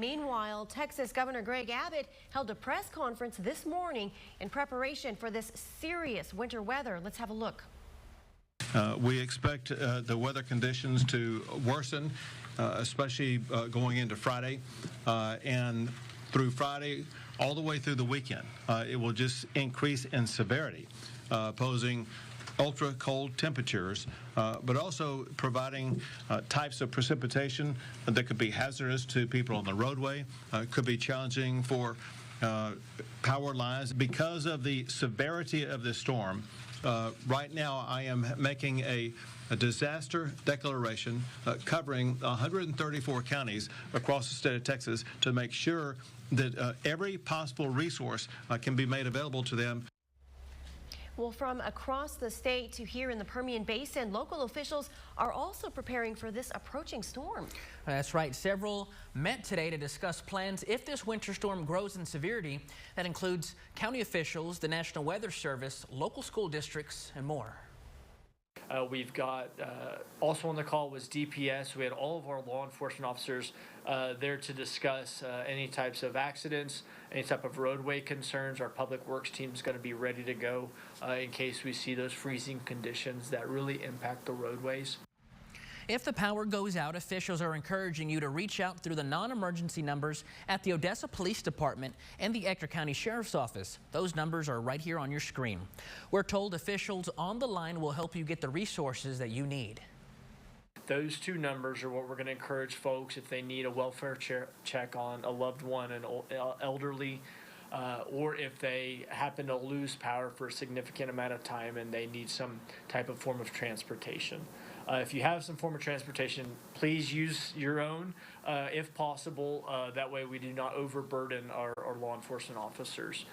Meanwhile, Texas Governor Greg Abbott held a press conference this morning in preparation for this serious winter weather. Let's have a look. We expect the weather conditions to worsen, especially going into Friday and through Friday all the way through the weekend. It will just increase in severity, posing ultra cold temperatures, but also providing types of precipitation that could be hazardous to people on the roadway, could be challenging for power lines. Because of the severity of this storm, right now I am making a disaster declaration covering 134 counties across the state of Texas to make sure that every possible resource can be made available to them. Well, from across the state to here in the Permian Basin, local officials are also preparing for this approaching storm. That's right. Several met today to discuss plans if this winter storm grows in severity. That includes county officials, the National Weather Service, local school districts, and more. We've got also on the call was DPS. We had all of our law enforcement officers there to discuss any types of accidents, any type of roadway concerns. Our public works team is going to be ready to go in case we see those freezing conditions that really impact the roadways. If the power goes out, officials are encouraging you to reach out through the non-emergency numbers at the Odessa Police Department and the Ector County Sheriff's Office. Those numbers are right here on your screen. We're told officials on the line will help you get the resources that you need. Those two numbers are what we're going to encourage folks if they need a welfare check on a loved one, an elderly, or if they happen to lose power for a significant amount of time and they need some type of form of transportation. If you have some form of transportation, please use your own if possible. That way we do not overburden our law enforcement officers.